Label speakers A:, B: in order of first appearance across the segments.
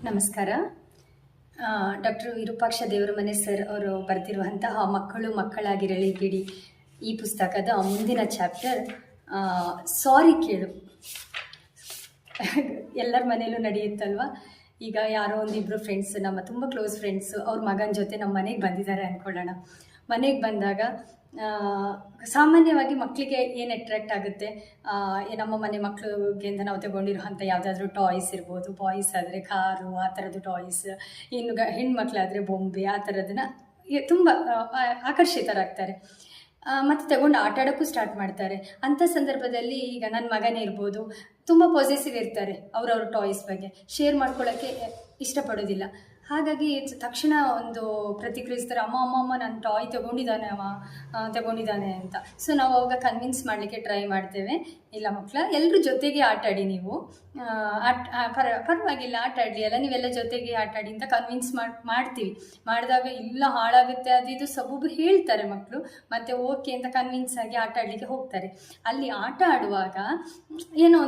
A: ನಮಸ್ಕಾರ. Doctor Virupaksha Devaramane sir ಅವರು ಬರೆದಿರುವಂತಹ ಮಕ್ಕಳು ಮಕ್ಕಳಾಗಿರಲಿ ಬಿಡಿ ಈ ಪುಸ್ತಕದ ಮುಂದಿನ ಚಾಪ್ಟರ್ ಸಾರಿ ಕೇಳು. ಎಲ್ಲರ ಮನೆಯಲ್ಲೂ ನಡೆಯುತ್ತಲ್ವ. ಈಗ ಯಾರೋ ಒಂದಿಬ್ಬರು ಫ್ರೆಂಡ್ಸ್, ನಮ್ಮ ತುಂಬ ಕ್ಲೋಸ್ ಫ್ರೆಂಡ್ಸು, ಅವ್ರ ಮಗನ ಜೊತೆ ನಮ್ಮ ಮನೆಗೆ ಬಂದಿದ್ದಾರೆ ಅಂದ್ಕೊಳ್ಳೋಣ. ಮನೆಗೆ ಬಂದಾಗ ಸಾಮಾನ್ಯವಾಗಿ ಮಕ್ಕಳಿಗೆ ಏನು ಅಟ್ರಾಕ್ಟ್ ಆಗುತ್ತೆ, ನಮ್ಮ ಮನೆ ಮಕ್ಕಳಿಗೆ ಅಂತ ನಾವು ತಗೊಂಡಿರೋಂಥ ಯಾವುದಾದ್ರೂ ಟಾಯ್ಸ್ ಇರ್ಬೋದು. ಬಾಯ್ಸ್ ಆದರೆ ಕಾರು, ಆ ಥರದ್ದು ಟಾಯ್ಸ್. ಇನ್ನು ಹೆಣ್ಮಕ್ಳಾದರೆ ಬೊಂಬೆ, ಆ ಥರದನ್ನ ತುಂಬ ಆಕರ್ಷಿತರಾಗ್ತಾರೆ ಮತ್ತು ತಗೊಂಡು ಆಟ ಆಡೋಕ್ಕೂ ಸ್ಟಾರ್ಟ್ ಮಾಡ್ತಾರೆ. ಅಂಥ ಸಂದರ್ಭದಲ್ಲಿ ಈಗ ನನ್ನ ಮಗನೇ ಇರ್ಬೋದು, ತುಂಬ ಪಾಸಿಟಿವ್ ಇರ್ತಾರೆ. ಅವ್ರವ್ರ ಟಾಯ್ಸ್ ಬಗ್ಗೆ ಶೇರ್ ಮಾಡ್ಕೊಳ್ಳೋಕ್ಕೆ ಇಷ್ಟಪಡೋದಿಲ್ಲ. ಹಾಗಾಗಿ ತಕ್ಷಣ ಒಂದು ಪ್ರತಿಕ್ರಿಯಿಸ್ತಾರೆ, ಅಮ್ಮ ನನ್ನ ಟಾಯ್ ತಗೊಂಡಿದ್ದಾನೆ ಅಂತ. ಸೊ ನಾವು ಅವಾಗ ಕನ್ವಿನ್ಸ್ ಮಾಡಲಿಕ್ಕೆ ಟ್ರೈ ಮಾಡ್ತೇವೆ, ಇಲ್ಲ ಮಕ್ಕಳ ಎಲ್ಲರೂ ಜೊತೆಗೆ ಆಟ ಆಡಿ, ನೀವು ಪರವಾಗಿಲ್ಲ ಆಟ ಆಡಲಿ ಅಲ್ಲ, ನೀವೆಲ್ಲ ಜೊತೆಗೆ ಆಟ ಆಡಿ ಅಂತ ಕನ್ವಿನ್ಸ್ ಮಾಡ್ತೀವಿ. ಮಾಡಿದಾಗ ಇಲ್ಲ ಹಾಳಾಗುತ್ತೆ ಅದು ಇದು ಸಬೂಬು ಹೇಳ್ತಾರೆ ಮಕ್ಕಳು, ಮತ್ತು ಓಕೆ ಅಂತ ಕನ್ವಿನ್ಸ್ ಆಗಿ ಆಟ ಆಡಲಿಕ್ಕೆ ಹೋಗ್ತಾರೆ. ಅಲ್ಲಿ ಆಟ ಆಡುವಾಗ ಏನೋ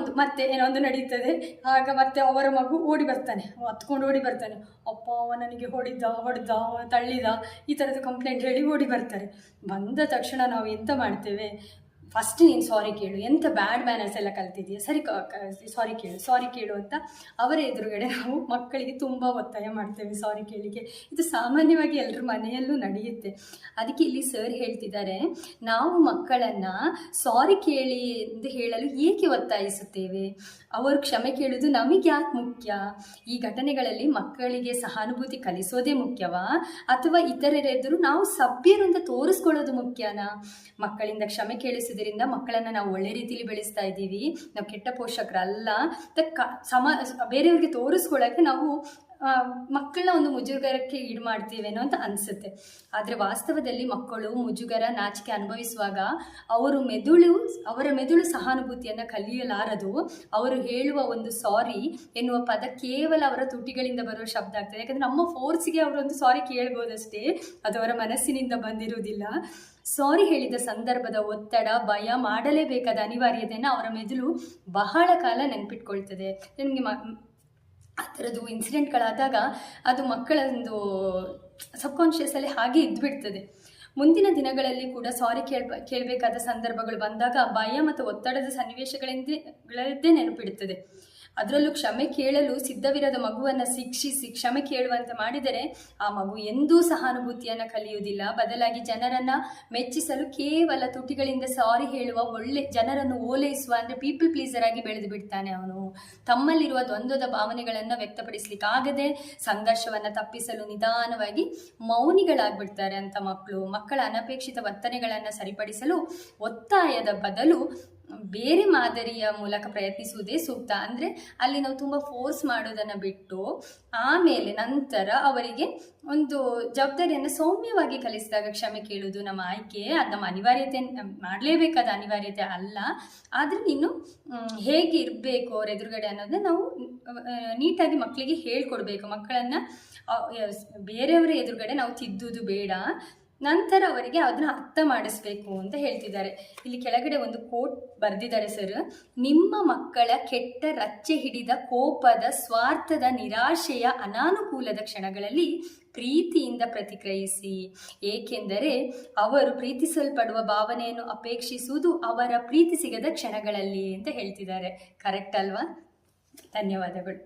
A: ಒಂದು ನಡೀತದೆ. ಆಗ ಮತ್ತೆ ಅವರ ಮಗು ಓಡಿ ಬರ್ತಾನೆ, ಹತ್ಕೊಂಡು ಓಡಿ ಬರ್ತಾನೆ, ಅಪ್ಪ ಅವ ನನಗೆ ಹೊಡೆದ ತಳ್ಳಿದ, ಈ ಥರದ ಕಂಪ್ಲೇಂಟ್ ಹೇಳಿ ಓಡಿ ಬರ್ತಾರೆ. ಬಂದ ತಕ್ಷಣ ನಾವು ಎಂತ ಮಾಡ್ತೇವೆ, ಫಸ್ಟ್ ನೀನು ಸಾರಿ ಕೇಳು, ಎಂಥ ಬ್ಯಾಡ್ ಮ್ಯಾನರ್ಸ್ ಎಲ್ಲ ಕಲ್ತಿದ್ದೀಯ, ಸಾರಿ ಕೇಳು ಅಂತ ಅವರ ಎದುರುಗಡೆ ನಾವು ಮಕ್ಕಳಿಗೆ ತುಂಬ ಒತ್ತಾಯ ಮಾಡ್ತೇವೆ ಸಾರಿ ಕೇಳಿಗೆ. ಇದು ಸಾಮಾನ್ಯವಾಗಿ ಎಲ್ಲರ ಮನೆಯಲ್ಲೂ ನಡೆಯುತ್ತೆ. ಅದಕ್ಕೆ ಇಲ್ಲಿ ಸರ್ ಹೇಳ್ತಿದ್ದಾರೆ, ನಾವು ಮಕ್ಕಳನ್ನು ಸಾರಿ ಕೇಳಿ ಎಂದು ಹೇಳಲು ಏಕೆ ಒತ್ತಾಯಿಸುತ್ತೇವೆ, ಅವರು ಕ್ಷಮೆ ಕೇಳುವುದು ನಮಗೆ ಯಾಕೆ ಮುಖ್ಯ? ಈ ಘಟನೆಗಳಲ್ಲಿ ಮಕ್ಕಳಿಗೆ ಸಹಾನುಭೂತಿ ಕಲಿಸೋದೇ ಮುಖ್ಯವಾ, ಅಥವಾ ಇತರರೆದುರು ನಾವು ಸಭ್ಯರು ಅಂತ ತೋರಿಸ್ಕೊಳ್ಳೋದು ಮುಖ್ಯನಾ? ಮಕ್ಕಳಿಂದ ಕ್ಷಮೆ ಕೇಳಿಸಿದ ಮಕ್ಕಳನ್ನ ನಾವು ಒಳ್ಳೆ ರೀತಿಯಲ್ಲಿ ಬೆಳೆಸ್ತಾ ಇದ್ದೀವಿ, ನಾವು ಕೆಟ್ಟ ಪೋಷಕರಲ್ಲ. ಬೇರೆಯವ್ರಿಗೆ ತೋರಿಸ್ಕೊಳ್ಳೋಕೆ ನಾವು ಮಕ್ಕಳನ್ನ ಒಂದು ಮುಜುಗರಕ್ಕೆ ಈಡು ಮಾಡ್ತೀವೇನೋ ಅಂತ ಅನಿಸುತ್ತೆ. ಆದರೆ ವಾಸ್ತವದಲ್ಲಿ ಮಕ್ಕಳು ಮುಜುಗರ, ನಾಚಿಕೆ ಅನುಭವಿಸುವಾಗ ಅವರ ಮೆದುಳು ಸಹಾನುಭೂತಿಯನ್ನು ಕಲಿಯಲಾರದು. ಅವರು ಹೇಳುವ ಒಂದು ಸಾರಿ ಎನ್ನುವ ಪದ ಕೇವಲ ಅವರ ತುಟಿಗಳಿಂದ ಬರುವ ಶಬ್ದ ಆಗ್ತದೆ. ಯಾಕಂದರೆ ನಮ್ಮ ಫೋರ್ಸಿಗೆ ಅವರೊಂದು ಸಾರಿ ಕೇಳ್ಬೋದಷ್ಟೇ, ಅದು ಅವರ ಮನಸ್ಸಿನಿಂದ ಬಂದಿರುವುದಿಲ್ಲ. ಸಾರಿ ಹೇಳಿದ ಸಂದರ್ಭದ ಒತ್ತಡ, ಭಯ, ಮಾಡಲೇಬೇಕಾದ ಅನಿವಾರ್ಯತೆಯನ್ನು ಅವರ ಮೆದುಳು ಬಹಳ ಕಾಲ ನೆನಪಿಟ್ಕೊಳ್ತದೆ. ನಿಮಗೆ ಆ ಥರದ್ದು ಇನ್ಸಿಡೆಂಟ್ಗಳಾದಾಗ ಅದು ಮಕ್ಕಳ ಒಂದು ಸಬ್ಕಾನ್ಷಿಯಸಲ್ಲಿ ಹಾಗೆ ಇದ್ದುಬಿಡ್ತದೆ. ಮುಂದಿನ ದಿನಗಳಲ್ಲಿ ಕೂಡ ಸಾರಿ ಕೇಳಬೇಕಾದ ಸಂದರ್ಭಗಳು ಬಂದಾಗ ಭಯ ಮತ್ತು ಒತ್ತಡದ ಸನ್ನಿವೇಶಗಳದ್ದೇ ನೆನಪಿಡುತ್ತದೆ. ಅದರಲ್ಲೂ ಕ್ಷಮೆ ಕೇಳಲು ಸಿದ್ಧವಿರದ ಮಗುವನ್ನು ಶಿಕ್ಷಿಸಿ ಕ್ಷಮೆ ಕೇಳುವಂತೆ ಮಾಡಿದರೆ ಆ ಮಗು ಎಂದೂ ಸಹಾನುಭೂತಿಯನ್ನು ಕಲಿಯುವುದಿಲ್ಲ. ಬದಲಾಗಿ ಜನರನ್ನು ಮೆಚ್ಚಿಸಲು ಕೇವಲ ತುಟಿಗಳಿಂದ ಸಾರಿ ಹೇಳುವ, ಜನರನ್ನು ಓಲೈಸುವ, ಅಂದರೆ ಪೀಪಲ್ ಪ್ಲೀಸರ್ ಆಗಿ ಬೆಳೆದು ಬಿಡ್ತಾನೆ ಅವನು. ತಮ್ಮಲ್ಲಿರುವ ದ್ವಂದ್ವದ ಭಾವನೆಗಳನ್ನು ವ್ಯಕ್ತಪಡಿಸಲಿಕ್ಕಾಗದೆ ಸಂಘರ್ಷವನ್ನು ತಪ್ಪಿಸಲು ನಿಧಾನವಾಗಿ ಮೌನಿಗಳಾಗ್ಬಿಡ್ತಾರೆ ಅಂತ ಮಕ್ಕಳ ಅನಪೇಕ್ಷಿತ ವರ್ತನೆಗಳನ್ನು ಸರಿಪಡಿಸಲು ಒತ್ತಾಯದ ಬದಲು ಬೇರೆ ಮಾದರಿಯ ಮೂಲಕ ಪ್ರಯತ್ನಿಸುವುದೇ ಸೂಕ್ತ. ಅಂದರೆ ಅಲ್ಲಿ ನಾವು ತುಂಬ ಫೋರ್ಸ್ ಮಾಡೋದನ್ನು ಬಿಟ್ಟು ಆಮೇಲೆ ನಂತರ ಅವರಿಗೆ ಒಂದು ಜವಾಬ್ದಾರಿಯನ್ನು ಸೌಮ್ಯವಾಗಿ ಕಲಿಸಿದಾಗ ಕ್ಷಮೆ ಕೇಳುವುದು ನಮ್ಮ ಆಯ್ಕೆ, ಅದು ನಮ್ಮ ಅನಿವಾರ್ಯತೆ, ಮಾಡಲೇಬೇಕಾದ ಅನಿವಾರ್ಯತೆ ಅಲ್ಲ. ಆದರೆ ನೀನು ಹೇಗೆ ಇರಬೇಕು ಅವ್ರ ಎದುರುಗಡೆ ಅನ್ನೋದನ್ನ ನಾವು ನೀಟಾಗಿ ಮಕ್ಕಳಿಗೆ ಹೇಳ್ಕೊಡ್ಬೇಕು. ಮಕ್ಕಳನ್ನು ಬೇರೆಯವರ ಎದುರುಗಡೆ ನಾವು ತಿದ್ದುವುದು ಬೇಡ, ನಂತರ ಅವರಿಗೆ ಅದನ್ನು ಅರ್ಥ ಮಾಡಿಸ್ಬೇಕು ಅಂತ ಹೇಳ್ತಿದ್ದಾರೆ. ಇಲ್ಲಿ ಕೆಳಗಡೆ ಒಂದು ಕೋಟ್ ಬರೆದಿದ್ದಾರೆ ಸರ್, ನಿಮ್ಮ ಮಕ್ಕಳ ಕೆಟ್ಟ, ರಚ್ಚೆ ಹಿಡಿದ, ಕೋಪದ, ಸ್ವಾರ್ಥದ, ನಿರಾಶೆಯ, ಅನಾನುಕೂಲದ ಕ್ಷಣಗಳಲ್ಲಿ ಪ್ರೀತಿಯಿಂದ ಪ್ರತಿಕ್ರಿಯಿಸಿ, ಏಕೆಂದರೆ ಅವರು ಪ್ರೀತಿಸಲ್ಪಡುವ ಭಾವನೆಯನ್ನು ಅಪೇಕ್ಷಿಸುವುದು ಅವರ ಪ್ರೀತಿ ಸಿಗದ ಕ್ಷಣಗಳಲ್ಲಿ ಅಂತ ಹೇಳ್ತಿದ್ದಾರೆ. ಕರೆಕ್ಟ್ ಅಲ್ವಾ? ಧನ್ಯವಾದಗಳು.